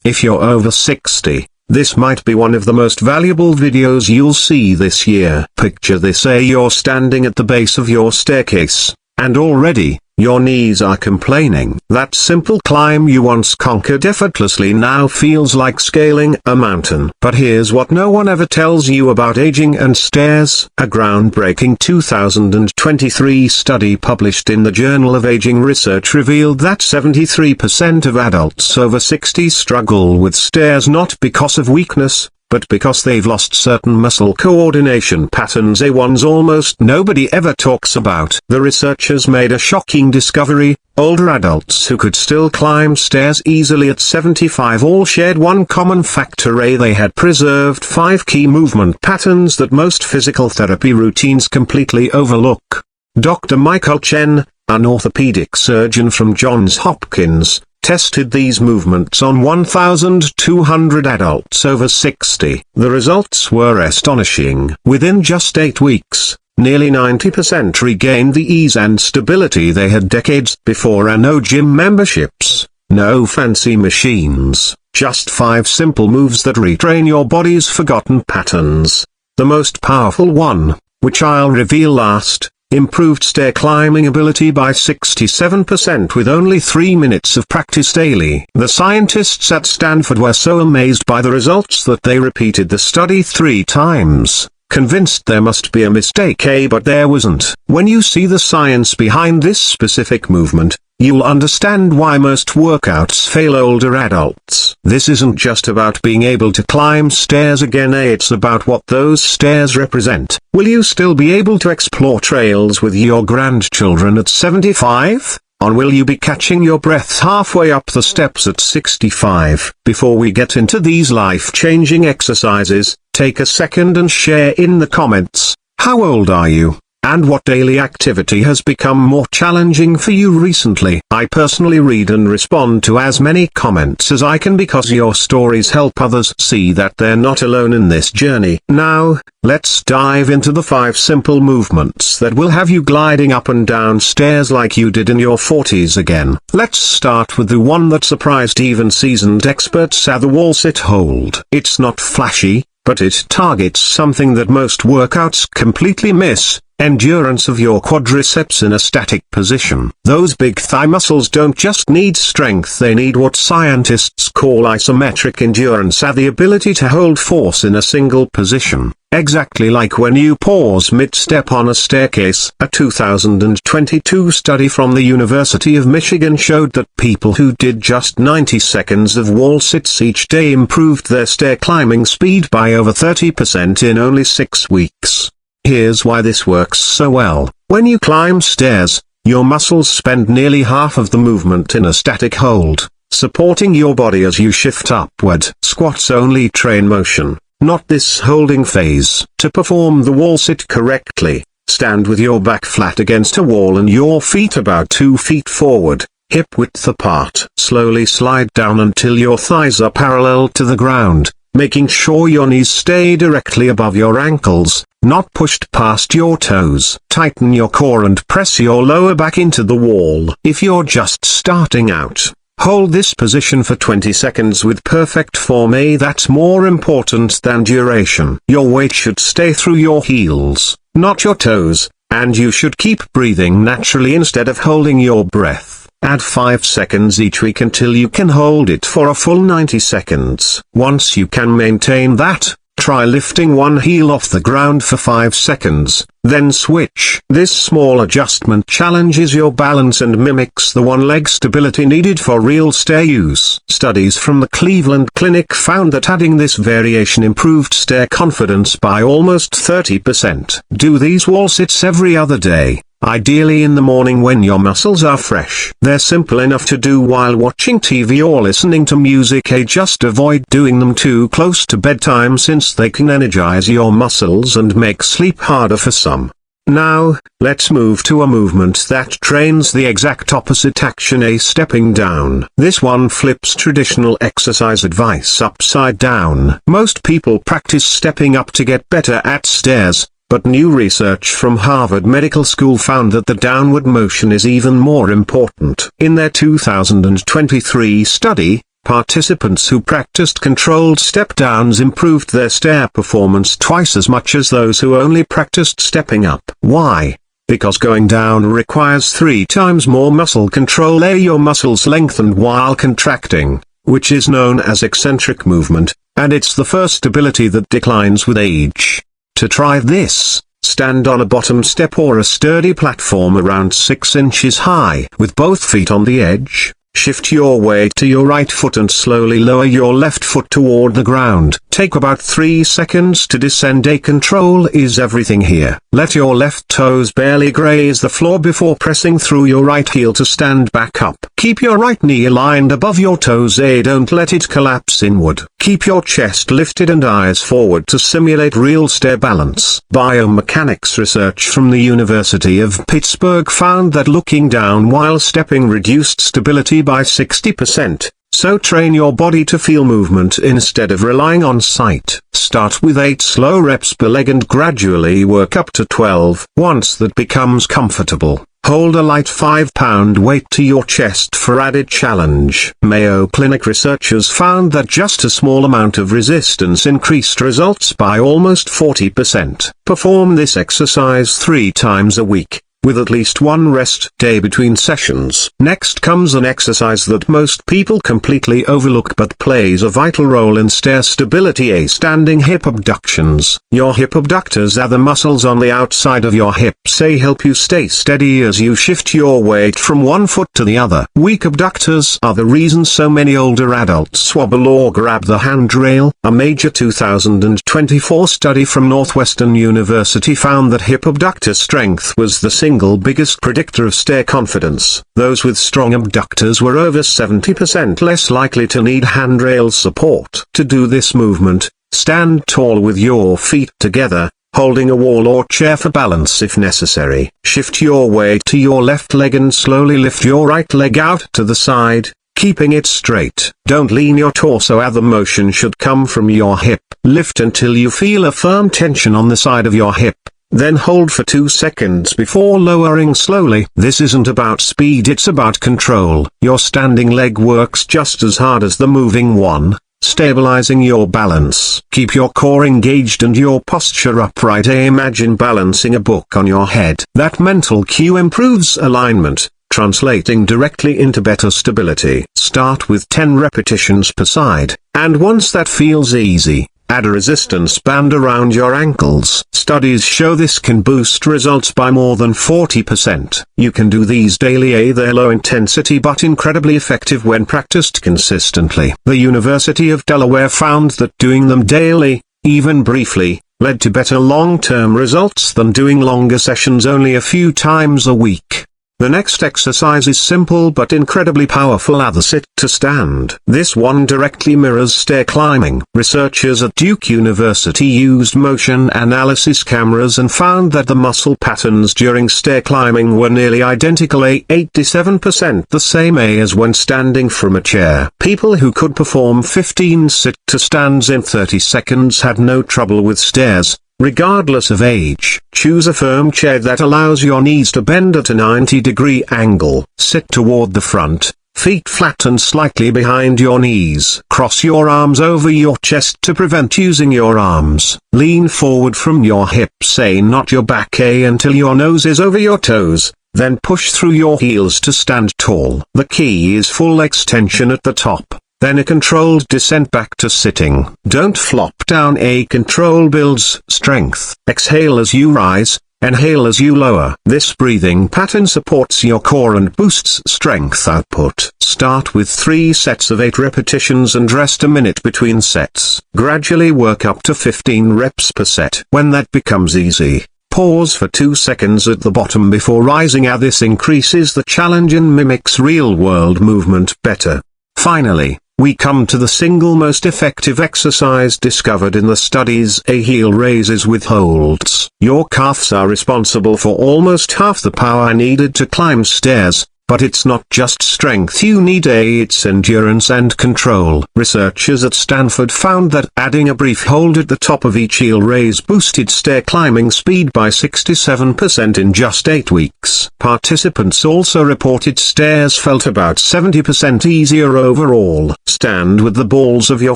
If you're over 60, this might be one of the most valuable videos you'll see this year. Picture this: say you're standing at the base of your staircase, and already, your knees are complaining. That simple climb you once conquered effortlessly now feels like scaling a mountain. But here's what no one ever tells you about aging and stairs. A groundbreaking 2023 study published in the Journal of Aging Research revealed that 73% of adults over 60 struggle with stairs, not because of weakness, but because they've lost certain muscle coordination patterns, ones almost nobody ever talks about. The researchers made a shocking discovery: older adults who could still climb stairs easily at 75 all shared one common factor: they had preserved 5 key movement patterns that most physical therapy routines completely overlook. Dr. Michael Chen, an orthopedic surgeon from Johns Hopkins, tested these movements on 1,200 adults over 60. The results were astonishing. Within just 8 weeks, nearly 90% regained the ease and stability they had decades before. And no gym memberships, no fancy machines, just 5 simple moves that retrain your body's forgotten patterns. The most powerful one, which I'll reveal last, improved stair climbing ability by 67% with only 3 minutes of practice daily. The scientists at Stanford were so amazed by the results that they repeated the study 3 times, convinced there must be a mistake, but there wasn't. When you see the science behind this specific movement, you'll understand why most workouts fail older adults. This isn't just about being able to climb stairs again, it's about what those stairs represent. Will you still be able to explore trails with your grandchildren at 75? Or will you be catching your breath halfway up the steps at 65? Before we get into these life-changing exercises, take a second and share in the comments: how old are you? And what daily activity has become more challenging for you recently? I personally read and respond to as many comments as I can because your stories help others see that they're not alone in this journey. Now, let's dive into the 5 simple movements that will have you gliding up and down stairs like you did in your 40s again. Let's start with the one that surprised even seasoned experts: the wall sit hold. It's not flashy, but it targets something that most workouts completely miss: endurance of your quadriceps in a static position. Those big thigh muscles don't just need strength, they need what scientists call isometric endurance, the ability to hold force in a single position, exactly like when you pause mid-step on a staircase. A 2022 study from the University of Michigan showed that people who did just 90 seconds of wall sits each day improved their stair climbing speed by over 30% in only 6 weeks. Here's why this works so well. When you climb stairs, your muscles spend nearly half of the movement in a static hold, supporting your body as you shift upward. Squats only train motion, not this holding phase. To perform the wall sit correctly, stand with your back flat against a wall and your feet about 2 feet forward, hip width apart. Slowly slide down until your thighs are parallel to the ground, making sure your knees stay directly above your ankles, not pushed past your toes. Tighten your core and press your lower back into the wall. If you're just starting out, hold this position for 20 seconds with perfect form. That's more important than duration. Your weight should stay through your heels, not your toes, and you should keep breathing naturally instead of holding your breath. Add 5 seconds each week until you can hold it for a full 90 seconds. Once you can maintain that, try lifting one heel off the ground for 5 seconds, then switch. This small adjustment challenges your balance and mimics the one-leg stability needed for real stair use. Studies from the Cleveland Clinic found that adding this variation improved stair confidence by almost 30%. Do these wall sits every other day, ideally in the morning when your muscles are fresh. They're simple enough to do while watching TV or listening to music. Just avoid doing them too close to bedtime since they can energize your muscles and make sleep harder for some. Now, let's move to a movement that trains the exact opposite action, stepping down. This one flips traditional exercise advice upside down. Most people practice stepping up to get better at stairs, but new research from Harvard Medical School found that the downward motion is even more important. In their 2023 study, Participants who practiced controlled step-downs improved their stair performance twice as much as those who only practiced stepping up. Why? Because going down requires 3 times more muscle control. Your muscles lengthened while contracting, which is known as eccentric movement, and it's the first ability that declines with age. To try this, stand on a bottom step or a sturdy platform around 6 inches high. With both feet on the edge, shift your weight to your right foot and slowly lower your left foot toward the ground. Take about 3 seconds to descend. Control is everything here. Let your left toes barely graze the floor before pressing through your right heel to stand back up. Keep your right knee aligned above your toes. Don't let it collapse inward. Keep your chest lifted and eyes forward to simulate real stair balance. Biomechanics research from the University of Pittsburgh found that looking down while stepping reduced stability by 60%. So train your body to feel movement instead of relying on sight. Start with 8 slow reps per leg and gradually work up to 12. Once that becomes comfortable, hold a light 5-pound weight to your chest for added challenge. Mayo Clinic researchers found that just a small amount of resistance increased results by almost 40%. Perform this exercise 3 times a week, with at least 1 rest day between sessions. Next comes an exercise that most people completely overlook but plays a vital role in stair stability. Standing hip abductions. Your hip abductors are the muscles on the outside of your hips. They help you stay steady as you shift your weight from one foot to the other. Weak abductors are the reason so many older adults swabble or grab the handrail. A major 2024 study from Northwestern University found that hip abductor strength was the single biggest predictor of stair confidence. Those with strong abductors were over 70% less likely to need handrail support. To do this movement, stand tall with your feet together, holding a wall or chair for balance if necessary. Shift your weight to your left leg and slowly lift your right leg out to the side, keeping it straight. Don't lean your torso as the motion should come from your hip. Lift until you feel a firm tension on the side of your hip. Then hold for 2 seconds before lowering slowly. This isn't about speed, it's about control. Your standing leg works just as hard as the moving one, stabilizing your balance. Keep your core engaged and your posture upright. Imagine balancing a book on your head. That mental cue improves alignment, translating directly into better stability. Start with 10 repetitions per side, and once that feels easy, add a resistance band around your ankles. Studies show this can boost results by more than 40%. You can do these daily. They're low intensity but incredibly effective when practiced consistently. The University of Delaware found that doing them daily, even briefly, led to better long-term results than doing longer sessions only a few times a week. The next exercise is simple but incredibly powerful. The sit to stand. This one directly mirrors stair climbing. Researchers at Duke University used motion analysis cameras and found that the muscle patterns during stair climbing were nearly identical, 87% the same as when standing from a chair. People who could perform 15 sit to stands in 30 seconds had no trouble with stairs, regardless of age. Choose a firm chair that allows your knees to bend at a 90-degree angle. Sit toward the front, feet flat and slightly behind your knees. Cross your arms over your chest to prevent using your arms. Lean forward from your hips, not your back, until your nose is over your toes. Then push through your heels to stand tall. The key is full extension at the top, then a controlled descent back to sitting. Don't flop down. Control builds strength. Exhale as you rise, inhale as you lower. This breathing pattern supports your core and boosts strength output. Start with 3 sets of 8 repetitions and rest a minute between sets. Gradually work up to 15 reps per set. When that becomes easy, pause for 2 seconds at the bottom before rising. This increases the challenge and mimics real-world movement better. Finally, we come to the single most effective exercise discovered in the studies: heel raises with holds. Your calves are responsible for almost half the power needed to climb stairs, But it's not just strength you need, it's endurance and control. Researchers at Stanford found that adding a brief hold at the top of each heel raise boosted stair climbing speed by 67% in just 8 weeks. Participants also reported stairs felt about 70% easier overall. Stand with the balls of your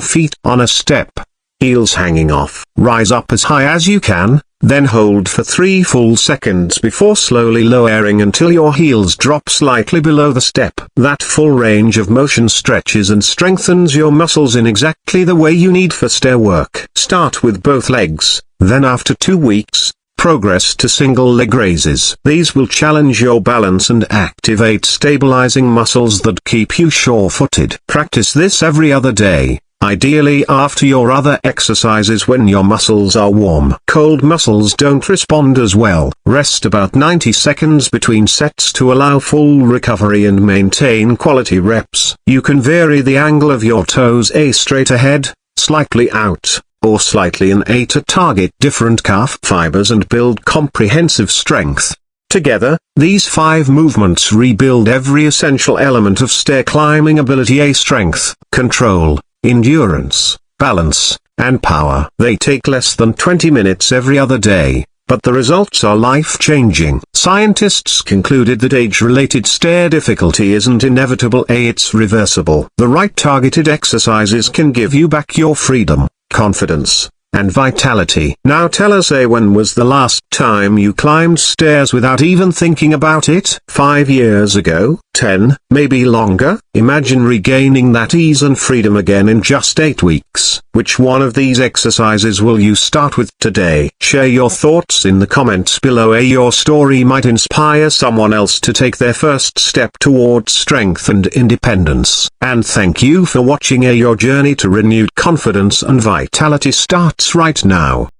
feet on a step, heels hanging off. Rise up as high as you can, then hold for 3 full seconds before slowly lowering until your heels drop slightly below the step. That full range of motion stretches and strengthens your muscles in exactly the way you need for stair work. Start with both legs, then after 2 weeks, progress to single leg raises. These will challenge your balance and activate stabilizing muscles that keep you sure-footed. Practice this every other day, ideally after your other exercises when your muscles are warm. Cold muscles don't respond as well. Rest about 90 seconds between sets to allow full recovery and maintain quality reps. You can vary the angle of your toes, straight ahead, slightly out, or slightly in to target different calf fibers and build comprehensive strength. Together, these 5 movements rebuild every essential element of stair climbing ability: strength, control, endurance, balance, and power. They take less than 20 minutes every other day, but the results are life-changing. Scientists concluded that age-related stair difficulty isn't inevitable, it's reversible. The right targeted exercises can give you back your freedom, confidence, and vitality. Now tell us, when was the last time you climbed stairs without even thinking about it? 5 years ago? 10, maybe longer? Imagine regaining that ease and freedom again in just 8 weeks. Which one of these exercises will you start with today? Share your thoughts in the comments below. Your story might inspire someone else to take their first step towards strength and independence. And thank you for watching. Your journey to renewed confidence and vitality starts right now.